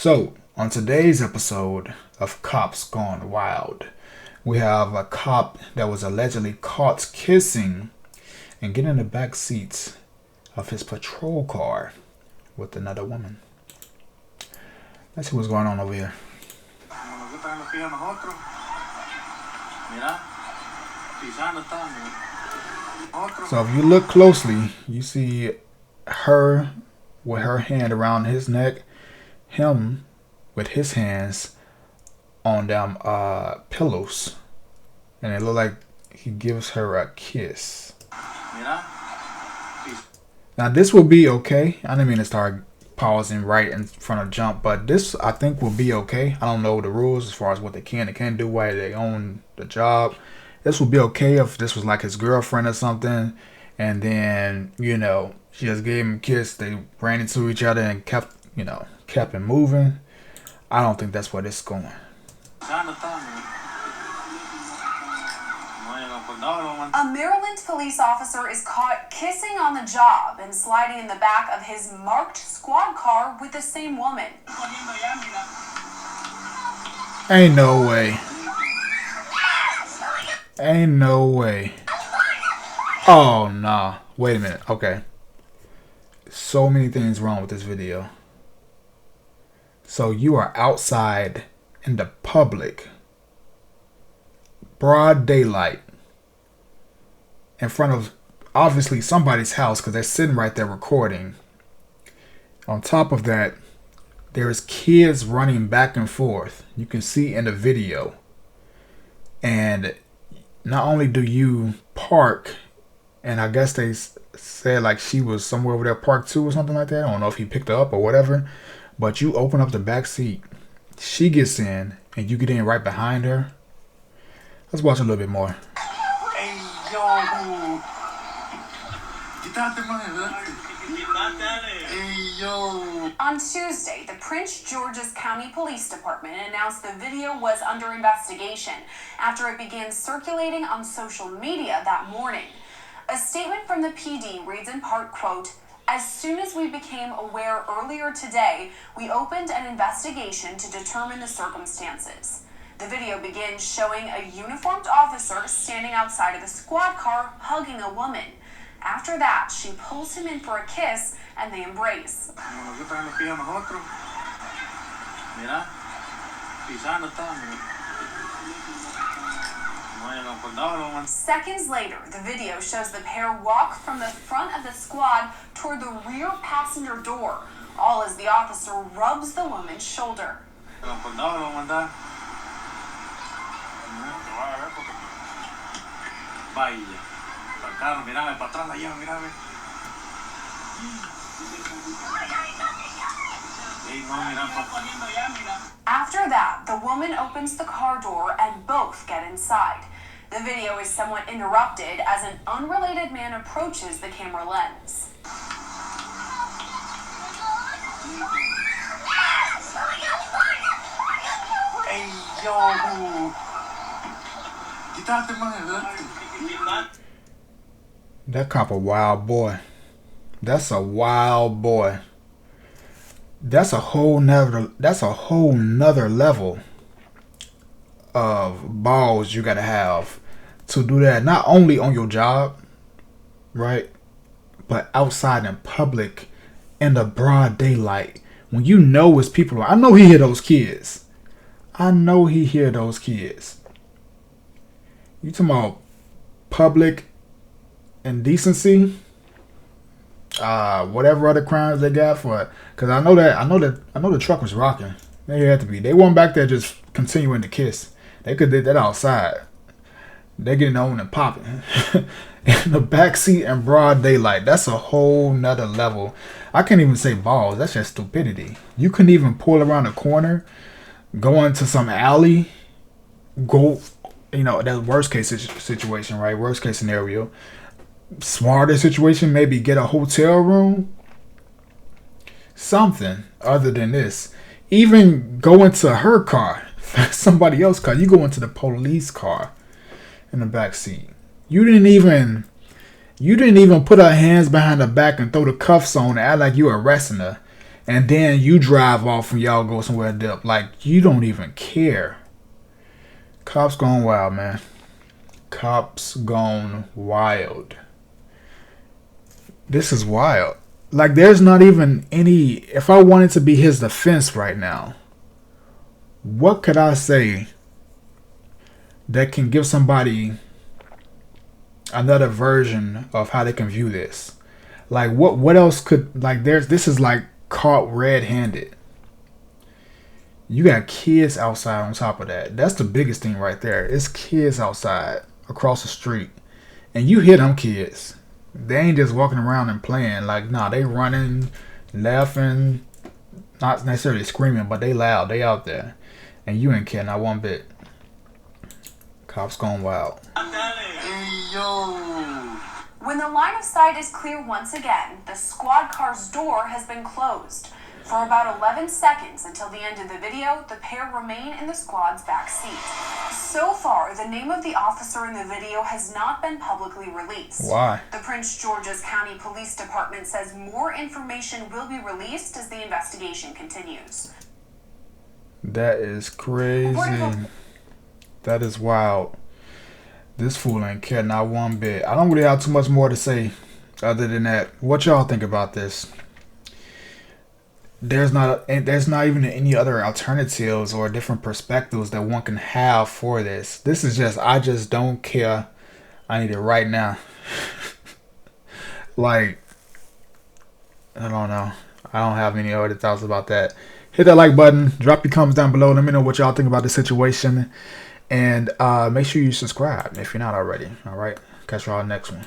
So, on today's episode of Cops Gone Wild, we have a cop that was allegedly caught kissing and getting in the back seats of his patrol car with another woman. Let's see what's going on over here. So if you look closely, you see her with her hand around his neck, him with his hands on them pillows, and it looked like he gives her a kiss. Now this will be okay. I didn't mean to start pausing right in front of jump, but this I think will be okay. I don't know the rules as far as what they can and can't do while they own the job. This would be okay if this was like his girlfriend or something, and then, you know, she just gave him a kiss, they ran into each other and kept it moving. I don't think that's where this is going. A Maryland police officer is caught kissing on the job and sliding in the back of his marked squad car with the same woman. Ain't no way. Ain't no way. Oh, nah. Wait a minute. Okay. So many things wrong with this video. So you are outside in the public, broad daylight, in front of obviously somebody's house because they're sitting right there recording. On top of that, there's kids running back and forth. You can see in the video. And not only do you park, and I guess they said like she was somewhere over there parked too or something like that. I don't know if he picked her up or whatever. But you open up the back seat. She gets in and you get in right behind her. Let's watch a little bit more. Hey, yo. Hey, yo. On Tuesday, the Prince George's County Police Department announced the video was under investigation after it began circulating on social media that morning. A statement from the PD reads in part, quote, "As soon as we became aware earlier today, we opened an investigation to determine the circumstances." The video begins showing a uniformed officer standing outside of the squad car hugging a woman. After that, she pulls him in for a kiss and they embrace. Seconds later, the video shows the pair walk from the front of the squad toward the rear passenger door, all as the officer rubs the woman's shoulder. After that, the woman opens the car door and both get inside. The video is somewhat interrupted as an unrelated man approaches the camera lens. Hey, yo. That cop a wild boy. That's a wild boy. That's a whole nother level of balls you gotta have to do that, not only on your job, right, but outside in public in the broad daylight when you know it's people. I know he hear those kids. You talking about public indecency? Whatever other crimes they got for it, because I know the truck was rocking. They had to be. They weren't back there just continuing to kiss. They could did that outside. They getting on and popping in the backseat in broad daylight. That's a whole nother level. I can't even say balls. That's just stupidity. You couldn't even pull around the corner, go into some alley, that worst case situation, right? Worst case scenario. Smarter situation, maybe get a hotel room, something other than this. Even go into her car, somebody else's car. You go into the police car in the back seat. You didn't even put her hands behind her back and throw the cuffs on and act like you were arresting her. And then you drive off and y'all go somewhere and dip. Like, you don't even care. Cops gone wild, man. Cops gone wild. This is wild. Like, there's not even any... If I wanted to be his defense right now, what could I say that can give somebody another version of how they can view this? Like, what else could... Like, this is like caught red-handed. You got kids outside on top of that. That's the biggest thing right there. It's kids outside across the street. And you hear them kids. They ain't just walking around and playing. Like, nah, they running, laughing, not necessarily screaming, but they loud. They out there. And you ain't care not one bit. Cops gone wild. Hey, yo. When the line of sight is clear once again, the squad car's door has been closed. For about 11 seconds until the end of the video, the pair remain in the squad's back seat. So far, the name of the officer in the video has not been publicly released. Why? The Prince George's County Police Department says more information will be released as the investigation continues. That is crazy. That is wild. This fool ain't care not one bit. I don't really have too much more to say other than that. What y'all think about this? There's not even any other alternatives or different perspectives that one can have for this. This is just, I just don't care. I need it right now. Like, I don't know. I don't have any other thoughts about that. Hit that like button. Drop your comments down below. Let me know what y'all think about the situation. And make sure you subscribe if you're not already. All right. Catch y'all next one.